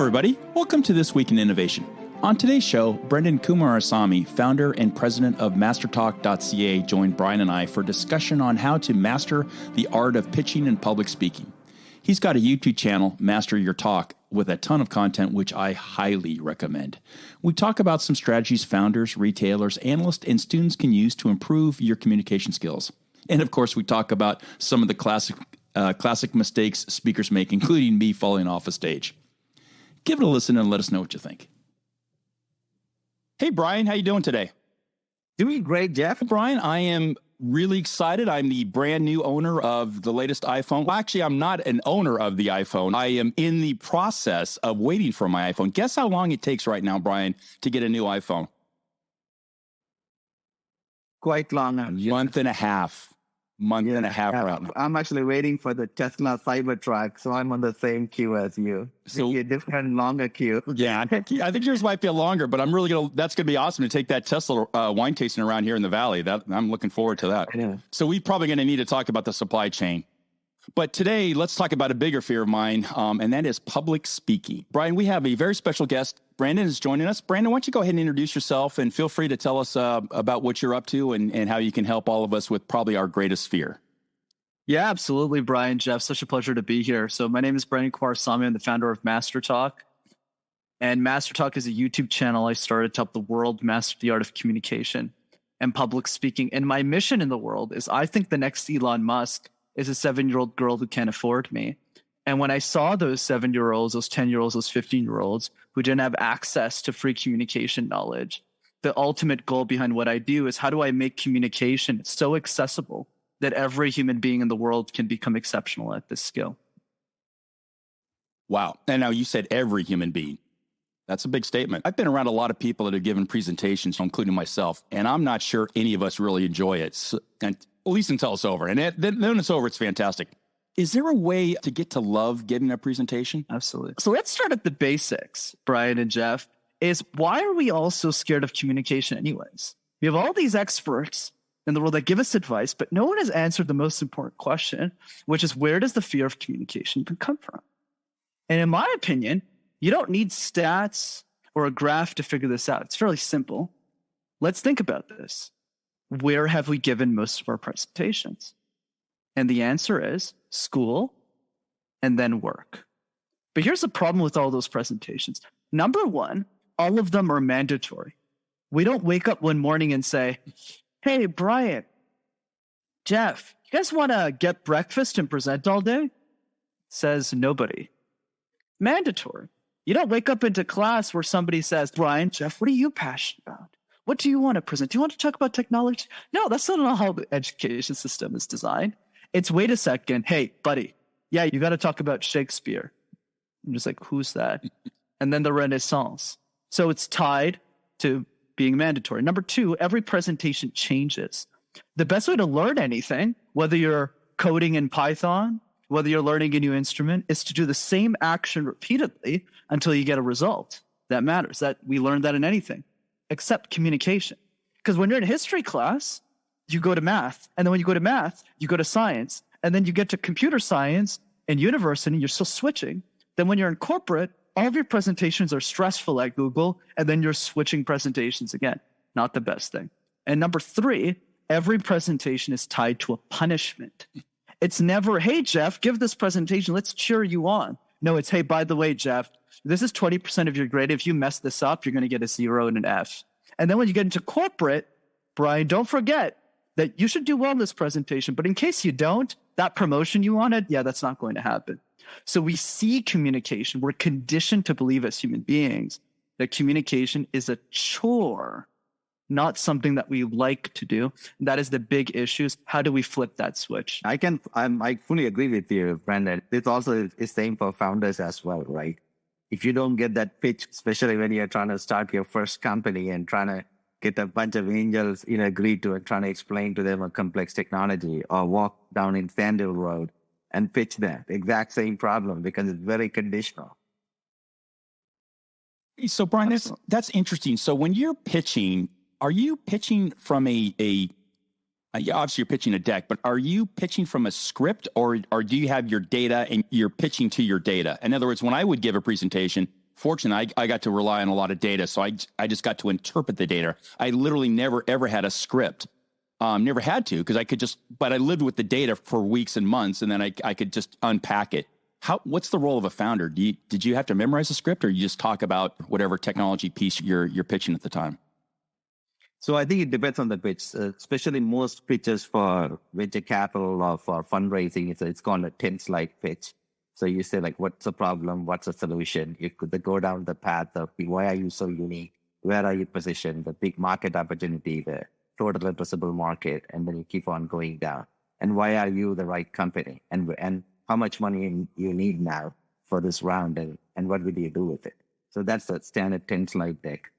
everybody. Welcome to This Week in Innovation. On today's show, Brenden Kumarasamy, founder and president of MasterTalk.ca, joined Brian and I for a discussion on how to master the art of pitching and public speaking. He's got a YouTube channel, Master Your Talk, with a ton of content, which I highly recommend. We talk about some strategies founders, retailers, analysts, and students can use to improve your communication skills. And of course, we talk about some of the classic mistakes speakers make, including me falling off a stage. Give it a listen and let us know what you think. Hey, Brian, how you doing today? Doing great, Jeff. Brian, I am really excited. I'm the brand new owner of the latest iPhone. Well, actually, I'm not an owner of the iPhone. I am in the process of waiting for my iPhone. Guess how long it takes right now, Brian, to get a new iPhone? Quite long. Month and a half right now. I'm actually waiting for the Tesla Cybertruck, so I'm on the same queue as you. So a different, longer queue. Yeah, I think yours might be longer, but I'm really that's going to be awesome to take that Tesla wine tasting around here in the Valley. I'm looking forward to that. Yeah. So we're probably going to need to talk about the supply chain. But today, let's talk about a bigger fear of mine, and that is public speaking. Brian, we have a very special guest. Brenden is joining us. Brenden, why don't you go ahead and introduce yourself, and feel free to tell us about what you're up to and how you can help all of us with probably our greatest fear. Yeah, absolutely, Brian, Jeff. Such a pleasure to be here. So my name is Brenden Kumarasamy. I'm the founder of MasterTalk. And MasterTalk is a YouTube channel I started to help the world master the art of communication and public speaking. And my mission in the world is I think the next Elon Musk is a 7-year-old girl who can't afford me. And when I saw those 7-year-olds, those 10-year-olds, those 15-year-olds who didn't have access to free communication knowledge, the ultimate goal behind what I do is how do I make communication so accessible that every human being in the world can become exceptional at this skill? Wow. And now you said every human being. That's a big statement. I've been around a lot of people that have given presentations, including myself, and I'm not sure any of us really enjoy it. So, and at least until it's over. And then when it's over, it's fantastic. Is there a way to get to love giving a presentation? Absolutely. So let's start at the basics, Brian and Jeff, is why are we all so scared of communication anyways? We have all these experts in the world that give us advice, but no one has answered the most important question, which is where does the fear of communication even come from? And in my opinion, you don't need stats or a graph to figure this out. It's fairly simple. Let's think about this. Where have we given most of our presentations? And the answer is school and then work. But here's the problem with all those presentations. Number one, all of them are mandatory. We don't wake up one morning and say, hey, Brian, Jeff, you guys want to get breakfast and present all day? Says nobody. Mandatory. You don't wake up into class where somebody says, Brian, Jeff, what are you passionate about? What do you want to present? Do you want to talk about technology? No, that's not how the education system is designed. It's wait a second. Hey, buddy. Yeah, you got to talk about Shakespeare. I'm just like, who's that? And then the Renaissance. So it's tied to being mandatory. Number two, every presentation changes. The best way to learn anything, whether you're coding in Python, whether you're learning a new instrument, is to do the same action repeatedly until you get a result that matters. That we learn that in anything, except communication. Because when you're in history class, you go to math. And then when you go to math, you go to science. And then you get to computer science and university, you're still switching. Then when you're in corporate, all of your presentations are stressful at Google, and then you're switching presentations again. Not the best thing. And number three, every presentation is tied to a punishment. It's never, hey, Jeff, give this presentation. Let's cheer you on. No, it's, hey, by the way, Jeff, this is 20% of your grade. If you mess this up, you're going to get a 0 and an F. And then when you get into corporate, Brian, don't forget that you should do well in this presentation. But in case you don't, that promotion you wanted, yeah, that's not going to happen. So we see communication. We're conditioned to believe as human beings that communication is a chore, not something that we like to do. And that is the big issue. How do we flip that switch? I fully agree with you, Brenden. This also is same for founders as well, right? If you don't get that pitch, especially when you're trying to start your first company and trying to get a bunch of angels, agree to it, trying to explain to them a complex technology, or walk down in Sandhill Road and pitch that exact same problem because it's very conditional. So, Brian, that's interesting. So when you're pitching, are you pitching from obviously you're pitching a deck, but are you pitching from a script or do you have your data and you're pitching to your data? In other words, when I would give a presentation, fortunate. I got to rely on a lot of data. So I just got to interpret the data. I literally never, ever had a script. Never had to, because but I lived with the data for weeks and months, and then I could just unpack it. What's the role of a founder? Did you have to memorize a script, or you just talk about whatever technology piece you're pitching at the time? So I think it depends on the pitch, especially most pitches for venture capital or for fundraising. It's called a 10-slide pitch. So you say, like, what's the problem? What's the solution? You could go down the path of why are you so unique? Where are you positioned? The big market opportunity, the total addressable market, and then you keep on going down. And why are you the right company? And how much money you need now for this round, and what will you do with it? So that's the standard 10-slide deck.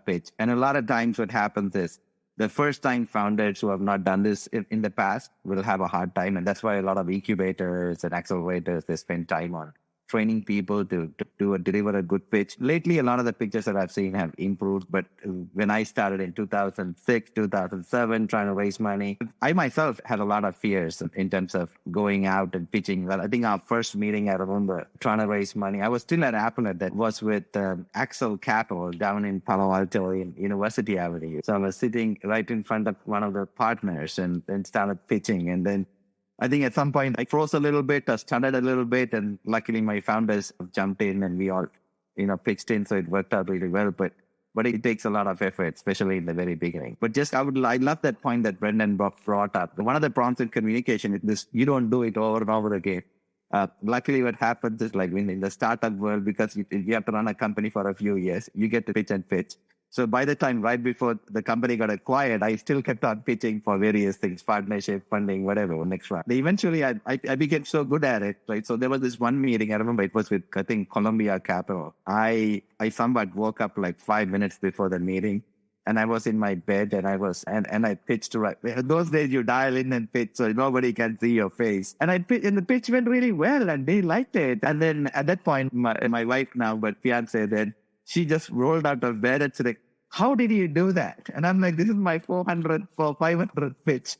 Pitch. And a lot of times what happens is the first time founders who have not done this in the past will have a hard time. And that's why a lot of incubators and accelerators, they spend time on training people to deliver a good pitch. Lately, a lot of the pitches that I've seen have improved. But when I started in 2006, 2007, trying to raise money, I myself had a lot of fears in terms of going out and pitching. Well, I think our first meeting, I remember trying to raise money. I was still at Apple that was with Axel Capital down in Palo Alto in University Avenue. So I was sitting right in front of one of the partners and started pitching. And then I think at some point I froze a little bit, I stuttered a little bit, and luckily my founders jumped in and we all, pitched in. So it worked out really well. But it takes a lot of effort, especially in the very beginning. But I love that point that Brenden brought up. One of the problems in communication is this: you don't do it over and over again. Luckily, what happens is, like, in the startup world, because you have to run a company for a few years, you get to pitch and pitch. So by the time, right before the company got acquired, I still kept on pitching for various things, partnership, funding, whatever, next round. Eventually, I became so good at it, right? So there was this one meeting, I remember it was with, I think, Columbia Capital. I somewhat woke up like 5 minutes before the meeting, and I was in my bed, and I pitched right. Those days you dial in and pitch so nobody can see your face. And the pitch went really well, and they liked it. And then at that point, my wife now, but fiance then, she just rolled out of bed and said, how did you do that? And I'm like, this is my 500 pitch.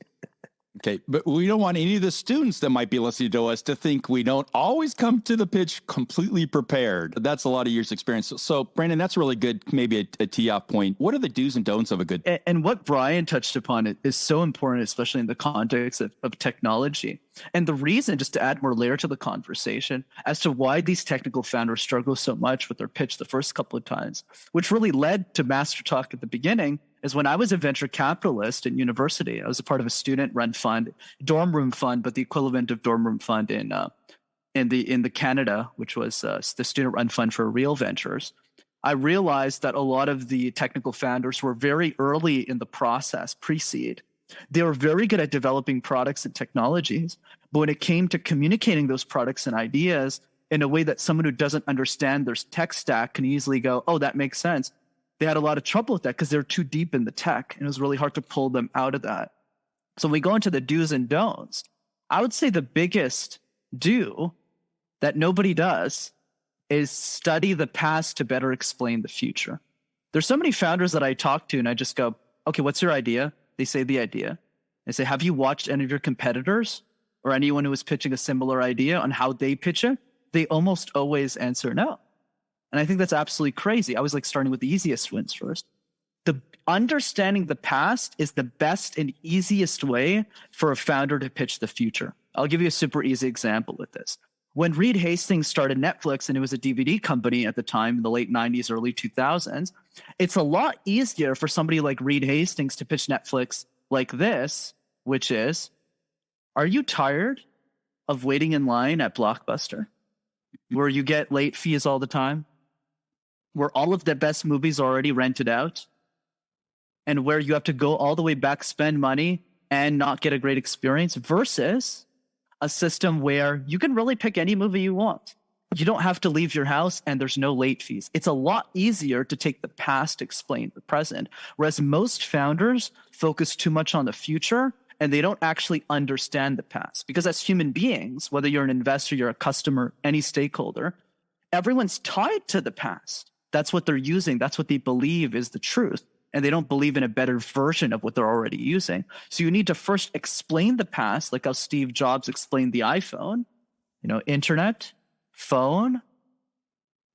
Okay, but we don't want any of the students that might be listening to us to think we don't always come to the pitch completely prepared. That's a lot of years' experience. So, Brenden, that's really good, maybe a tee-off point. What are the do's and don'ts of a good... And what Brian touched upon is so important, especially in the context of technology. And the reason, just to add more layer to the conversation, as to why these technical founders struggle so much with their pitch the first couple of times, which really led to MasterTalk at the beginning, is when I was a venture capitalist in university. I was a part of a student-run fund, dorm room fund, but the equivalent of dorm room fund in the Canada, which was the student-run fund for real ventures. I realized that a lot of the technical founders were very early in the process, pre-seed. They were very good at developing products and technologies, but when it came to communicating those products and ideas in a way that someone who doesn't understand their tech stack can easily go, oh, that makes sense. They had a lot of trouble with that because they're too deep in the tech, and it was really hard to pull them out of that. So when we go into the do's and don'ts, I would say the biggest do that nobody does is study the past to better explain the future. There's so many founders that I talk to, and I just go, okay, what's your idea? They say the idea. I say, have you watched any of your competitors or anyone who is pitching a similar idea on how they pitch it? They almost always answer no. And I think that's absolutely crazy. I was like starting with the easiest wins first. The understanding the past is the best and easiest way for a founder to pitch the future. I'll give you a super easy example with this. When Reed Hastings started Netflix, and it was a DVD company at the time in the late 90s, early 2000s, it's a lot easier for somebody like Reed Hastings to pitch Netflix like this, which is, are you tired of waiting in line at Blockbuster, where you get late fees all the time, where all of the best movies are already rented out, and where you have to go all the way back, spend money, and not get a great experience, versus a system where you can really pick any movie you want. You don't have to leave your house, and there's no late fees. It's a lot easier to take the past, explain the present, whereas most founders focus too much on the future, and they don't actually understand the past. Because as human beings, whether you're an investor, you're a customer, any stakeholder, everyone's tied to the past. That's what they're using. That's what they believe is the truth. And they don't believe in a better version of what they're already using. So you need to first explain the past, like how Steve Jobs explained the iPhone, internet, phone,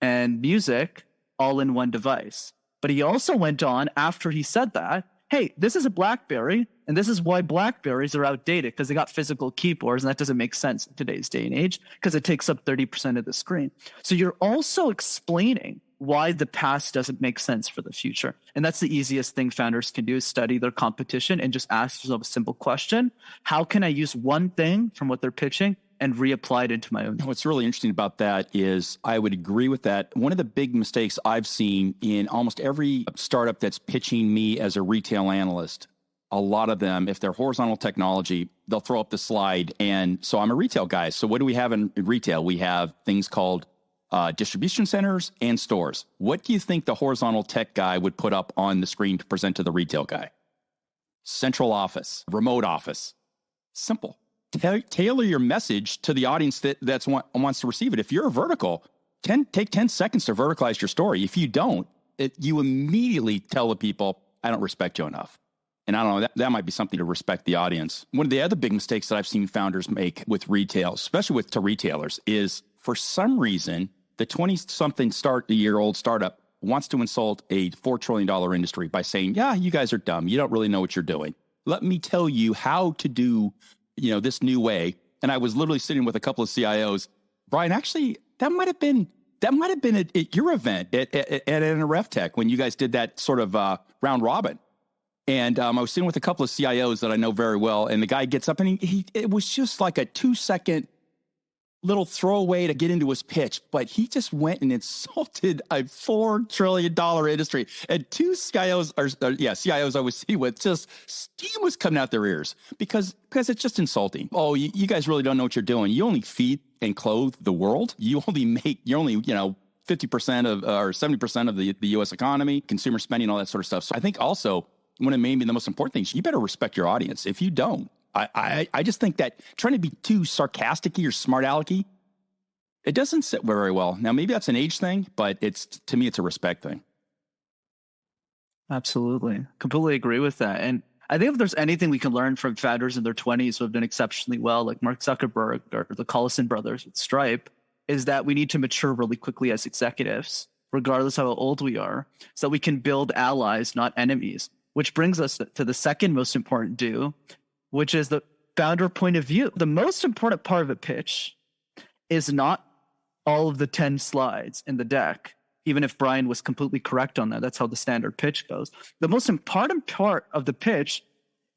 and music all in one device. But he also went on after he said that, hey, this is a BlackBerry, and this is why BlackBerries are outdated, because they got physical keyboards, and that doesn't make sense in today's day and age because it takes up 30% of the screen. So you're also explaining why the past doesn't make sense for the future. And that's the easiest thing founders can do, is study their competition and just ask yourself a simple question. How can I use one thing from what they're pitching and reapply it into my own? What's really interesting about that is I would agree with that. One of the big mistakes I've seen in almost every startup that's pitching me as a retail analyst, a lot of them, if they're horizontal technology, they'll throw up the slide. And so I'm a retail guy. So what do we have in retail? We have things called distribution centers and stores. What do you think the horizontal tech guy would put up on the screen to present to the retail guy? Central office, remote office. Simple. Tailor your message to the audience that wants to receive it. If you're a vertical, take 10 seconds to verticalize your story. If you don't, you immediately tell the people, I don't respect you enough. And I don't know, that might be something to respect the audience. One of the other big mistakes that I've seen founders make with retail, especially to retailers, is for some reason, the 20-something-year-old startup wants to insult a $4 trillion industry by saying, yeah, you guys are dumb. You don't really know what you're doing. Let me tell you how to do this new way. And I was literally sitting with a couple of CIOs. Brian, actually, that might have been at your event at RevTech when you guys did that sort of round robin. And I was sitting with a couple of CIOs that I know very well. And the guy gets up and it was just like a 2-second little throwaway to get into his pitch, but he just went and insulted a $4 trillion industry. And two CIOs I was seeing with, just steam was coming out their ears because it's just insulting. Oh, you guys really don't know what you're doing. You only feed and clothe the world. You're only 50% of or 70% of the U.S. economy, consumer spending, all that sort of stuff. So I think also one of maybe the most important things, you better respect your audience. If you don't, I just think that trying to be too sarcastic-y or smart-alecky, it doesn't sit very well. Now, maybe that's an age thing, but to me, it's a respect thing. Absolutely. Completely agree with that. And I think if there's anything we can learn from founders in their 20s who have done exceptionally well, like Mark Zuckerberg or the Collison brothers with Stripe, is that we need to mature really quickly as executives, regardless of how old we are, so that we can build allies, not enemies, which brings us to the second most important do, which is the founder point of view. The most important part of a pitch is not all of the 10 slides in the deck, even if Brian was completely correct on that. That's how the standard pitch goes. The most important part of the pitch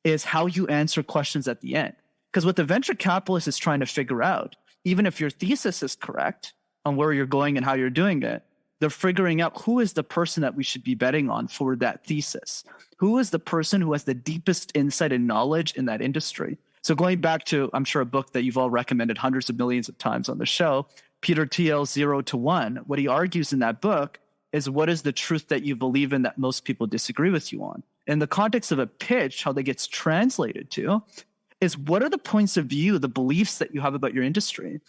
is how you answer questions at the end. Because what the venture capitalist is trying to figure out, even if your thesis is correct on where you're going and how you're doing it, they're figuring out who is the person that we should be betting on for that thesis. Who is the person who has the deepest insight and knowledge in that industry? So going back to, I'm sure, a book that you've all recommended hundreds of millions of times on the show, Peter Thiel's 0 to 1, what he argues in that book is what is the truth that you believe in that most people disagree with you on? In the context of a pitch, how that gets translated to is what are the points of view, the beliefs that you have about your industry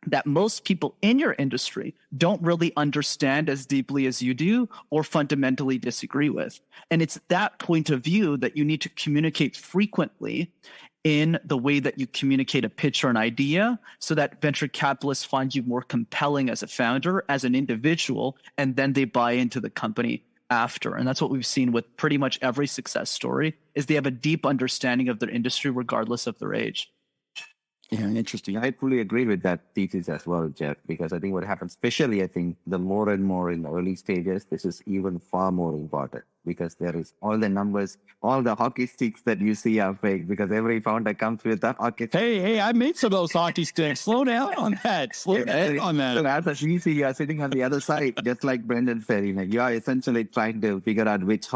that most people in your industry don't really understand as deeply as you do or fundamentally disagree with. And it's that point of view that you need to communicate frequently in the way that you communicate a pitch or an idea so that venture capitalists find you more compelling as a founder, as an individual, and then they buy into the company after. And that's what we've seen with pretty much every success story is they have a deep understanding of their industry regardless of their age. Yeah, interesting. I fully agree with that thesis as well, Jeff, because I think what happens, especially I think the more and more in the early stages, this is even far more important because there is all the numbers, all the hockey sticks that you see are fake because every founder comes with a hockey stick. Hey, I made some of those hockey sticks. Slow down on that. Slow down on that. So as a VC, you're sitting on the other side, just like Brenden said, you are essentially trying to figure out which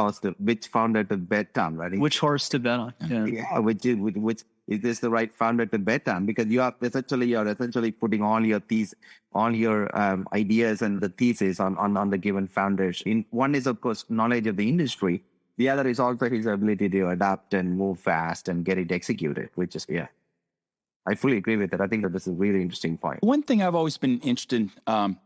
founder to bet on, right? Which horse to bet on. Yeah, which is this the right founder to bet on? Because you're essentially putting all your ideas and the thesis on the given founders. One is of course knowledge of the industry. The other is also his ability to adapt and move fast and get it executed. Which is I fully agree with that. I think that this is a really interesting point. One thing I've always been interested in,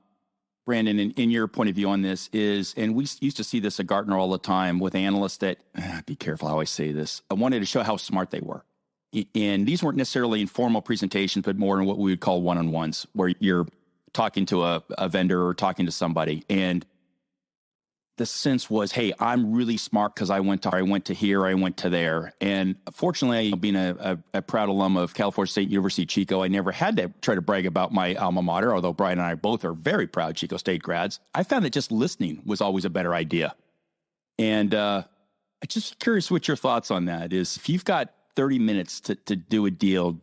Brenden, in your point of view on this is, and we used to see this at Gartner all the time with analysts that, be careful how I say this, I wanted to show how smart they were. And these weren't necessarily informal presentations, but more in what we would call one-on-ones, where you're talking to a vendor or talking to somebody, and the sense was, hey, I'm really smart because I went to here, I went to there. And fortunately, being a proud alum of California State University, Chico, I never had to try to brag about my alma mater, although Brian and I both are very proud Chico State grads. I found that just listening was always a better idea. And I'm just curious what your thoughts on that is. If you've got 30 minutes to do a deal,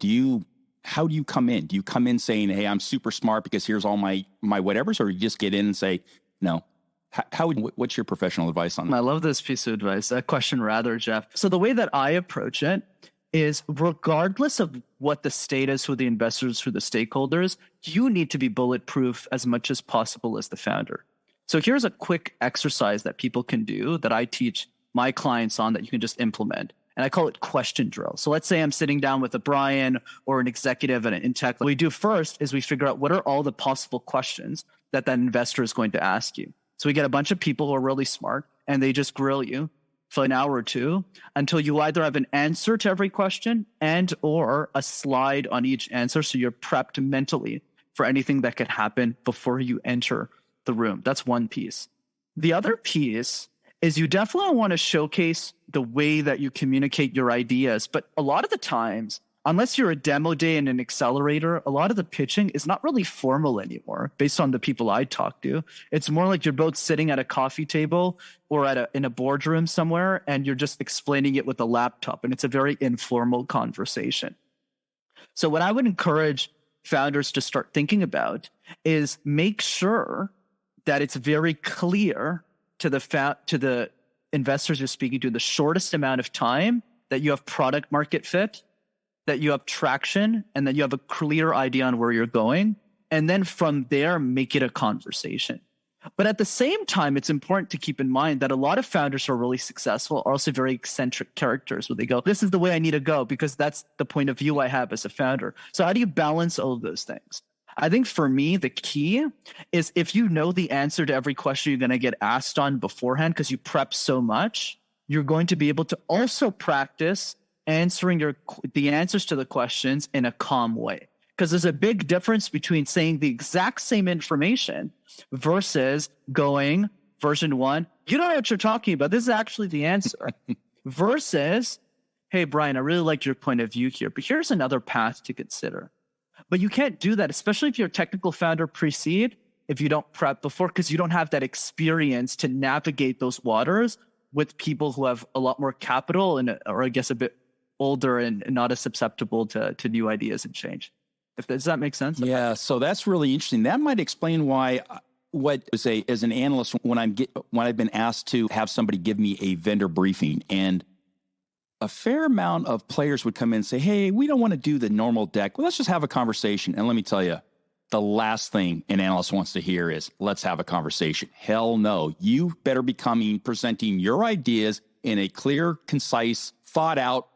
how do you come in? Do you come in saying, hey, I'm super smart because here's all my whatevers, or you just get in and say, no? What's your professional advice on that? I love this piece of advice, that question rather, Jeff. So the way that I approach it is, regardless of what the state is for the investors, for the stakeholders, you need to be bulletproof as much as possible as the founder. So here's a quick exercise that people can do that I teach my clients on that you can just implement. And I call it question drill. So let's say I'm sitting down with a Brian or an executive in tech. What we do first is we figure out what are all the possible questions that investor is going to ask you. So we get a bunch of people who are really smart, and they just grill you for an hour or two until you either have an answer to every question and or a slide on each answer, so you're prepped mentally for anything that could happen before you enter the room. That's one piece. The other piece is you definitely want to showcase the way that you communicate your ideas. But a lot of the times, unless you're a demo day and an accelerator, a lot of the pitching is not really formal anymore based on the people I talk to. It's more like you're both sitting at a coffee table or in a boardroom somewhere, and you're just explaining it with a laptop, and it's a very informal conversation. So what I would encourage founders to start thinking about is make sure that it's very clear to the investors you're speaking to, the shortest amount of time that you have product market fit, that you have traction, and that you have a clear idea on where you're going. And then from there, make it a conversation. But at the same time, it's important to keep in mind that a lot of founders who are really successful are also very eccentric characters, where they go, this is the way I need to go because that's the point of view I have as a founder. So how do you balance all of those things? I think for me, the key is if you know the answer to every question you're going to get asked on beforehand because you prep so much, you're going to be able to also practice answering the answers to the questions in a calm way. Because there's a big difference between saying the exact same information versus going, version 1, you don't know what you're talking about. This is actually the answer. Versus, hey, Brian, I really like your point of view here, but here's another path to consider. But you can't do that, especially if you're a technical founder pre-seed, if you don't prep before, because you don't have that experience to navigate those waters with people who have a lot more capital or I guess a bit older and not as susceptible to new ideas and change. Does that make sense? Yeah, so that's really interesting. That might explain why as an analyst, when I've been asked to have somebody give me a vendor briefing, and a fair amount of players would come in and say, hey, we don't want to do the normal deck. Well, let's just have a conversation. And let me tell you, the last thing an analyst wants to hear is, let's have a conversation. Hell no. You better be presenting your ideas in a clear, concise, thought out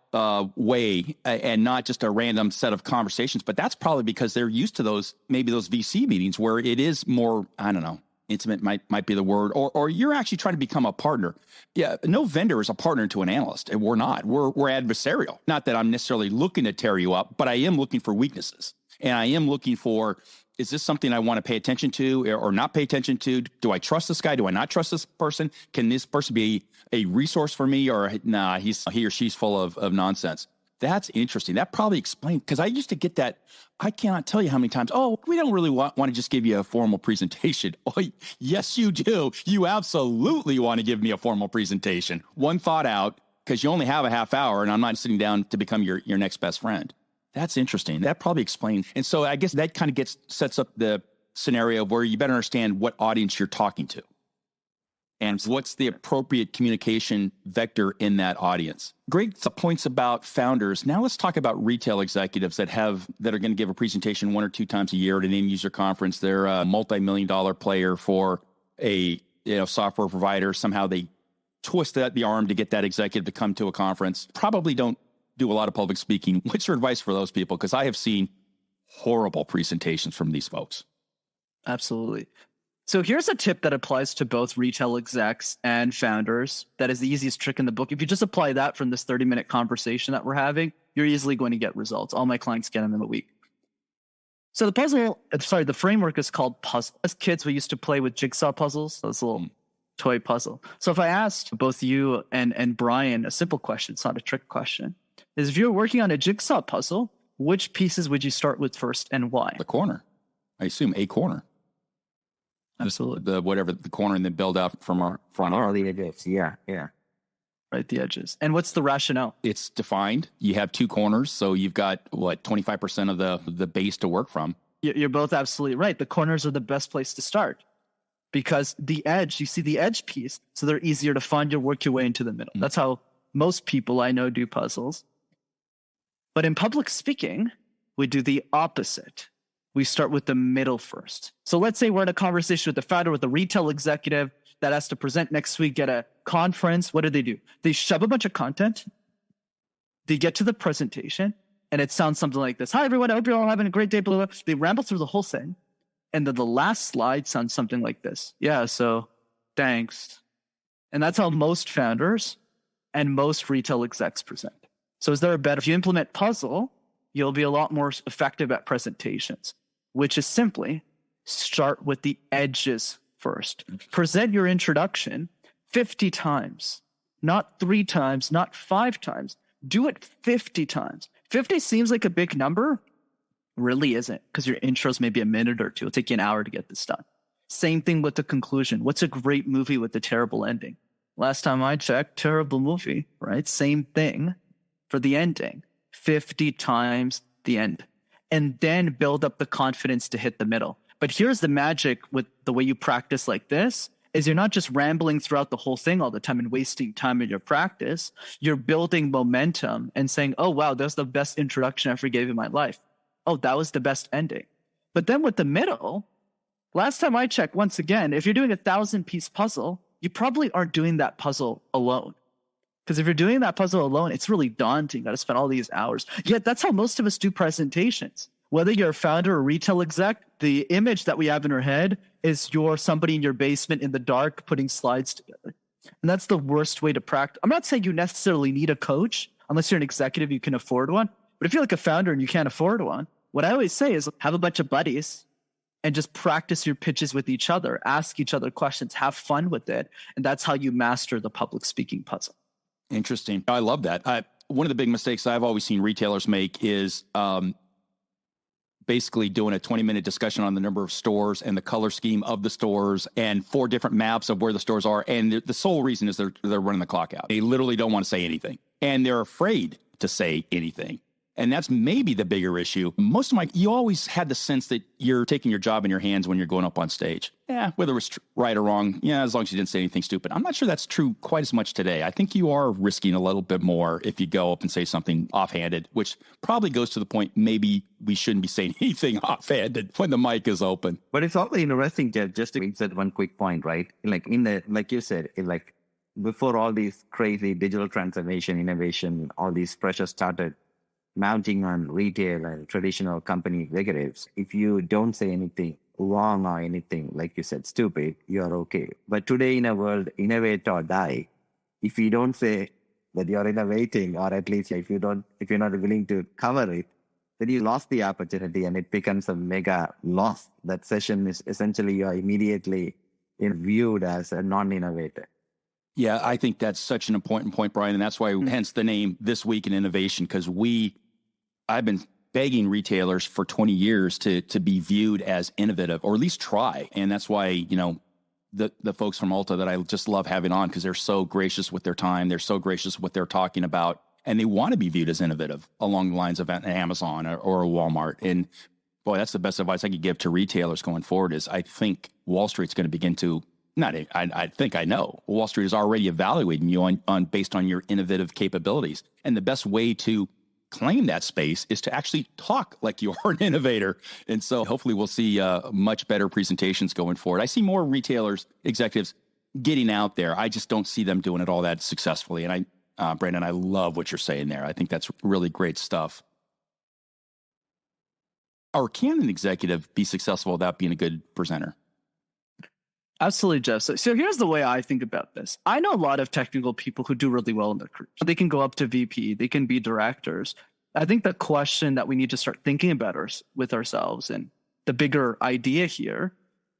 way, and not just a random set of conversations. But that's probably because they're used to those VC meetings where it is more, I don't know, intimate might be the word, or you're actually trying to become a partner. Yeah, no vendor is a partner to an analyst, and we're not. We're adversarial. Not that I'm necessarily looking to tear you up, but I am looking for weaknesses, and I am looking for, is this something I want to pay attention to or not pay attention to? Do I trust this guy? Do I not trust this person? Can this person be a resource for me, or nah, he or she's full of nonsense? That's interesting. That probably explains, because I used to get that. I cannot tell you how many times, oh, we don't really want to just give you a formal presentation. Oh, yes, you do. You absolutely want to give me a formal presentation. One thought out, because you only have a half hour, and I'm not sitting down to become your next best friend. That's interesting. That probably explains. And so I guess that kind of sets up the scenario where you better understand what audience you're talking to and what's the appropriate communication vector in that audience. Great points about founders. Now let's talk about retail executives that are going to give a presentation 1 or 2 times a year at an end user conference. They're a multi-million-dollar player for a software provider. Somehow they twist the arm to get that executive to come to a conference. Probably don't do a lot of public speaking. What's your advice for those people? Because I have seen horrible presentations from these folks. Absolutely. So here's a tip that applies to both retail execs and founders. That is the easiest trick in the book. If you just apply that from this 30-minute conversation that we're having, you're easily going to get results. All my clients get them in a week. So the framework is called puzzle. As kids, we used to play with jigsaw puzzles, those little toy puzzle. So if I asked both you and Brian a simple question, it's not a trick question, is if you're working on a jigsaw puzzle, which pieces would you start with first and why? The corner. I assume a corner. Absolutely. The corner, and then build out from our front. Or the edges. Yeah. Right, the edges. And what's the rationale? It's defined. You have two corners, so you've got, 25% of the base to work from. You're both absolutely right. The corners are the best place to start because the edge, you see the edge piece, so they're easier to find. You work your way into the middle. That's how most people I know do puzzles. But in public speaking, we do the opposite. We start with the middle first. So let's say we're in a conversation with the founder, with a retail executive that has to present next week at a conference. What do? They shove a bunch of content. They get to the presentation, and it sounds something like this. Hi, everyone. I hope you're all having a great day. Blah, blah, blah. They ramble through the whole thing. And then the last slide sounds something like this. Yeah, so thanks. And that's how most founders and most retail execs present. So is there a bet? If you implement puzzle, you'll be a lot more effective at presentations, which is simply start with the edges first. Present your introduction 50 times, not 3 times, not 5 times. Do it 50 times. 50 seems like a big number. Really isn't, because your intros may be a minute or two. It'll take you an hour to get this done. Same thing with the conclusion. What's a great movie with a terrible ending? Last time I checked, terrible movie, right? Same thing for the ending. 50 times the end. And then build up the confidence to hit the middle. But here's the magic with the way you practice like this, is you're not just rambling throughout the whole thing all the time and wasting time in your practice. You're building momentum and saying, oh, wow, that's the best introduction I ever gave in my life. Oh, that was the best ending. But then with the middle, last time I checked, once again, if you're doing a 1,000-piece puzzle, you probably aren't doing that puzzle alone. Because if you're doing that puzzle alone, it's really daunting. You got to spend all these hours. Yet that's how most of us do presentations. Whether you're a founder or retail exec, the image that we have in our head is you're somebody in your basement in the dark putting slides together. And that's the worst way to practice. I'm not saying you necessarily need a coach unless you're an executive, you can afford one. But if you're like a founder and you can't afford one, what I always say is have a bunch of buddies and just practice your pitches with each other. Ask each other questions. Have fun with it. And that's how you master the public speaking puzzle. Interesting. I love that. One of the big mistakes I've always seen retailers make is basically doing a 20-minute discussion on the number of stores and the color scheme of the stores and 4 different maps of where the stores are. And the sole reason is they're running the clock out. They literally don't want to say anything. And they're afraid to say anything. And that's maybe the bigger issue. You always had the sense that you're taking your job in your hands when you're going up on stage. Yeah, whether it was right or wrong, as long as you didn't say anything stupid. I'm not sure that's true quite as much today. I think you are risking a little bit more if you go up and say something offhanded, which probably goes to the point maybe we shouldn't be saying anything offhanded when the mic is open. But it's also interesting, Jeff, just to insert one quick point, right? Like you said, before all these crazy digital transformation, innovation, all these pressures started mounting on retail and traditional company executives, if you don't say anything wrong or anything, like you said, stupid, you're okay. But today in a world, innovate or die, if you don't say that you're innovating, or at least if you're not willing to cover it, then you lost the opportunity and it becomes a mega loss. That session is essentially you're immediately viewed as a non-innovator. Yeah, I think that's such an important point, Brian, and that's why, hence the name This Week in Innovation, because I've been begging retailers for 20 years to be viewed as innovative, or at least try, and that's why the folks from Ulta that I just love having on, because they're so gracious with their time, they're so gracious with what they're talking about, and they want to be viewed as innovative along the lines of an Amazon or a Walmart. And boy, that's the best advice I could give to retailers going forward. Is I think Wall Street's going to begin to. I know Wall Street is already evaluating you on based on your innovative capabilities. And the best way to claim that space is to actually talk like you are an innovator. And so hopefully we'll see much better presentations going forward. I see more retailers, executives getting out there. I just don't see them doing it all that successfully. And Brenden, I love what you're saying there. I think that's really great stuff. Or can an executive be successful without being a good presenter? Absolutely, Jeff. So here's the way I think about this. I know a lot of technical people who do really well in their careers. They can go up to VP, they can be directors. I think the question that we need to start thinking about with ourselves, and the bigger idea here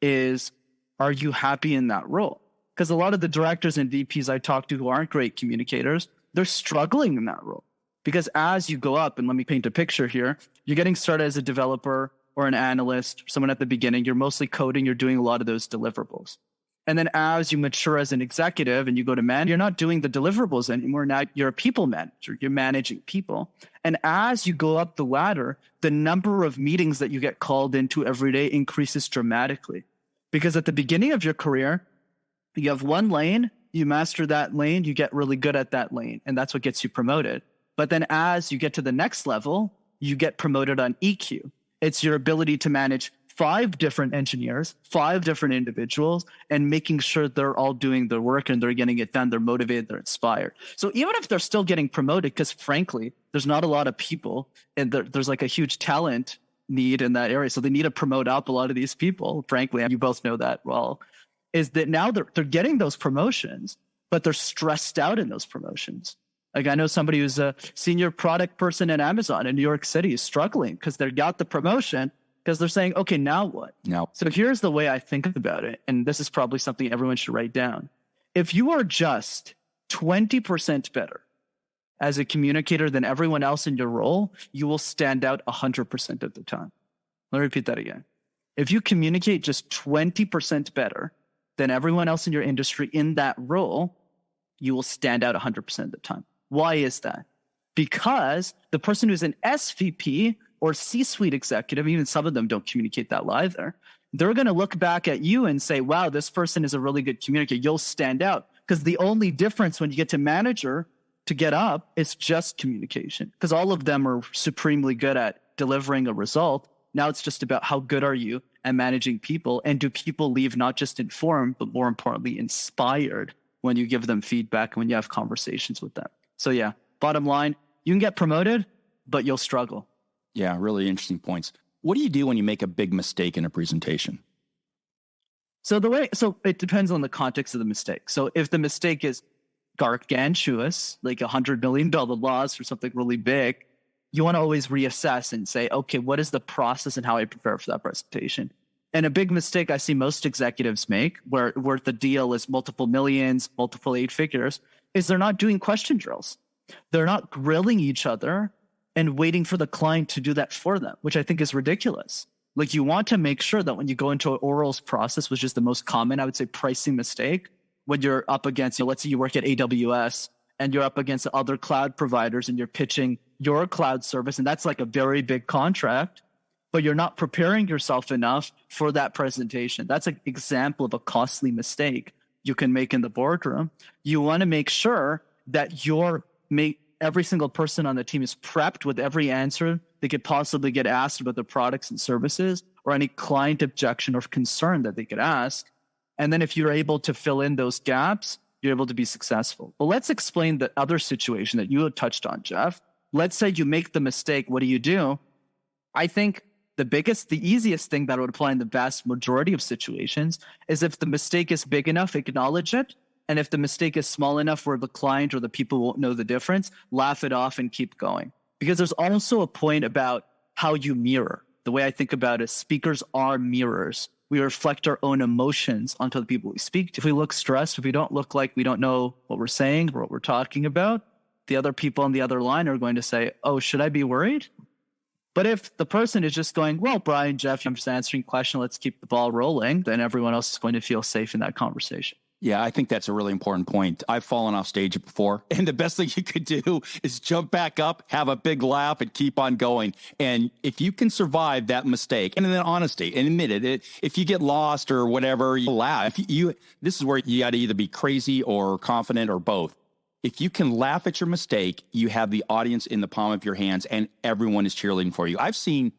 is, are you happy in that role? Because a lot of the directors and VPs I talk to who aren't great communicators, they're struggling in that role. Because as you go up, and let me paint a picture here, you're getting started as a developer or an analyst, someone at the beginning, you're mostly coding, you're doing a lot of those deliverables. And then as you mature as an executive and you go to man, you're not doing the deliverables anymore. Now you're a people manager, you're managing people. And as you go up the ladder, the number of meetings that you get called into every day increases dramatically. Because at the beginning of your career, you have one lane, you master that lane, you get really good at that lane, and that's what gets you promoted. But then as you get to the next level, you get promoted on EQ. It's your ability to manage 5 different engineers, 5 different individuals, and making sure they're all doing their work and they're getting it done, they're motivated, they're inspired. So even if they're still getting promoted, because frankly, there's not a lot of people and there's like a huge talent need in that area. So they need to promote up a lot of these people, frankly, and you both know that well, is that now they're getting those promotions, but they're stressed out in those promotions. Like I know somebody who's a senior product person at Amazon in New York City is struggling because they got the promotion because they're saying, okay, now what? Now, so here's the way I think about it. And this is probably something everyone should write down. If you are just 20% better as a communicator than everyone else in your role, you will stand out 100% of the time. Let me repeat that again. If you communicate just 20% better than everyone else in your industry in that role, you will stand out 100% of the time. Why is that? Because the person who's an SVP or C-suite executive, even some of them don't communicate that well either, they're going to look back at you and say, wow, this person is a really good communicator. You'll stand out. Because the only difference when you get to manager to get up is just communication. Because all of them are supremely good at delivering a result. Now it's just about how good are you at managing people, and do people leave not just informed, but more importantly, inspired when you give them feedback and when you have conversations with them. So yeah, bottom line, you can get promoted, but you'll struggle. Yeah, really interesting points. What do you do when you make a big mistake in a presentation? So it depends on the context of the mistake. So if the mistake is gargantuous, like $100 million loss or something really big, you want to always reassess and say, okay, what is the process and how I prepare for that presentation? And a big mistake I see most executives make, where the deal is multiple millions, multiple 8 figures, is they're not doing question drills. They're not grilling each other and waiting for the client to do that for them, which I think is ridiculous. Like you want to make sure that when you go into an orals process, which is the most common, I would say, pricing mistake, when you're up against, let's say you work at AWS and you're up against other cloud providers and you're pitching your cloud service, and that's like a very big contract, but you're not preparing yourself enough for that presentation. That's an example of a costly mistake you can make in the boardroom. You want to make sure that every single person on the team is prepped with every answer they could possibly get asked about the products and services, or any client objection or concern that they could ask. And then if you're able to fill in those gaps, you're able to be successful. But let's explain the other situation that you had touched on, Jeff. Let's say you make the mistake. What do? I think the easiest thing that would apply in the vast majority of situations is if the mistake is big enough, acknowledge it. And if the mistake is small enough where the client or the people won't know the difference, laugh it off and keep going. Because there's also a point about how you mirror. The way I think about it is speakers are mirrors. We reflect our own emotions onto the people we speak to. If we look stressed, if we don't look like we don't know what we're saying or what we're talking about, the other people on the other line are going to say, oh, should I be worried? But if the person is just going, well, Brian, Jeff, I'm just answering a question, let's keep the ball rolling, then everyone else is going to feel safe in that conversation. Yeah, I think that's a really important point. I've fallen off stage before, and the best thing you could do is jump back up, have a big laugh, and keep on going. And if you can survive that mistake, and then honesty, and admit it, if you get lost or whatever, you laugh. This is where you got to either be crazy or confident or both. If you can laugh at your mistake, you have the audience in the palm of your hands, and everyone is cheerleading for you. I've seen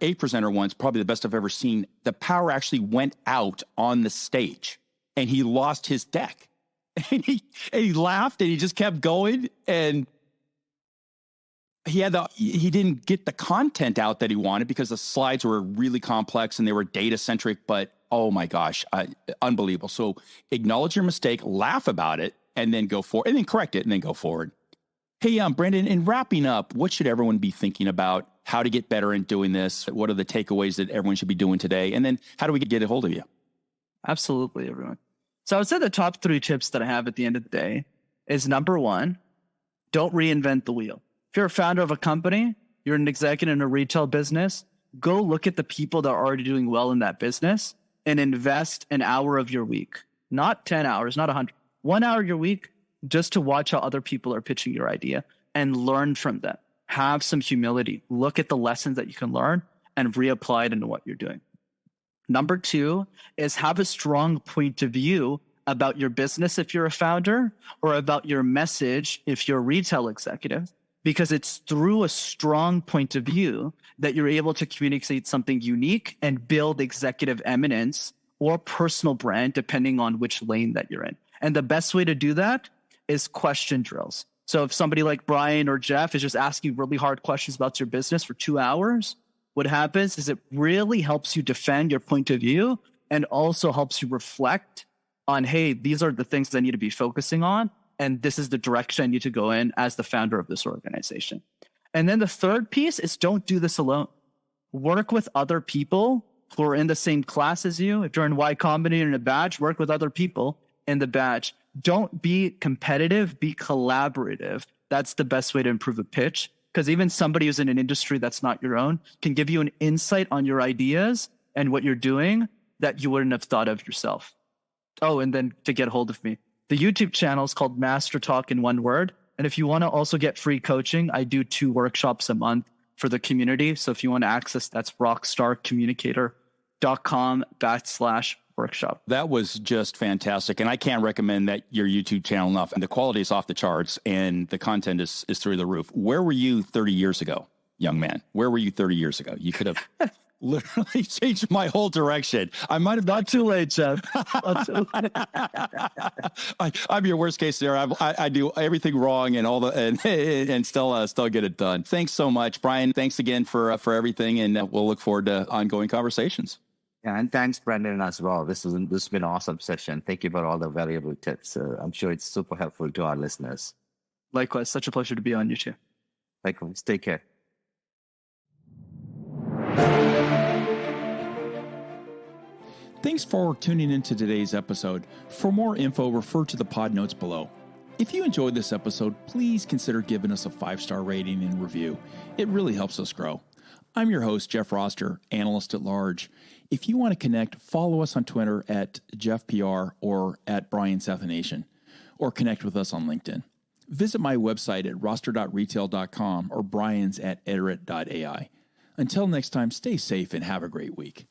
a presenter once, probably the best I've ever seen. The power actually went out on the stage, and he lost his deck. And he laughed, and he just kept going, and he didn't get the content out that he wanted because the slides were really complex and they were data centric. But oh my gosh, unbelievable! So acknowledge your mistake, laugh about it, and then go forward, and then correct it, and then go forward. Hey, Brenden, in wrapping up, what should everyone be thinking about? How to get better in doing this? What are the takeaways that everyone should be doing today? And then how do we get a hold of you? Absolutely, everyone. So I would say the top 3 tips that I have at the end of the day is number 1, don't reinvent the wheel. If you're a founder of a company, you're an executive in a retail business, go look at the people that are already doing well in that business and invest an hour of your week, not 10 hours, not 100, 1 hour your week, just to watch how other people are pitching your idea and learn from them. Have some humility. Look at the lessons that you can learn and reapply it into what you're doing. Number 2 is have a strong point of view about your business if you're a founder, or about your message if you're a retail executive, because it's through a strong point of view that you're able to communicate something unique and build executive eminence or personal brand, depending on which lane that you're in. And the best way to do that is question drills. So if somebody like Brian or Jeff is just asking really hard questions about your business for 2 hours, what happens is it really helps you defend your point of view and also helps you reflect on, hey, these are the things I need to be focusing on, and this is the direction I need to go in as the founder of this organization. And then the third piece is don't do this alone. Work with other people who are in the same class as you. If you're in Y Combinator in a badge, work with other people in the badge. Don't be competitive, be collaborative. That's the best way to improve a pitch, because even somebody who's in an industry that's not your own can give you an insight on your ideas and what you're doing that you wouldn't have thought of yourself. Oh, and then to get a hold of me, the YouTube channel is called MasterTalk in one word. And if you want to also get free coaching, I do 2 workshops a month for the community. So if you want to access, that's rockstarcommunicator.com/workshop. That was just fantastic. And I can't recommend that your YouTube channel enough. And the quality is off the charts and the content is through the roof. Where were you 30 years ago, young man? Where were you 30 years ago? You could have literally changed my whole direction. I might have Not too late, Jeff. I'm your worst case scenario. I do everything wrong and all the and still get it done. Thanks so much, Brian. Thanks again for everything, and we'll look forward to ongoing conversations. Yeah, and thanks, Brenden, as well. This has been an awesome session. Thank you for all the valuable tips. I'm sure it's super helpful to our listeners. Likewise, such a pleasure to be on you too. Likewise, take care. Thanks for tuning into today's episode. For more info, refer to the pod notes below. If you enjoyed this episode, please consider giving us a 5-star rating and review. It really helps us grow. I'm your host, Jeff Roster, analyst at large. If you want to connect, follow us on Twitter at JeffPR or at Brian Sathianathan, or connect with us on LinkedIn. Visit my website at roster.retail.com or Brian's at iterate.ai. Until next time, stay safe and have a great week.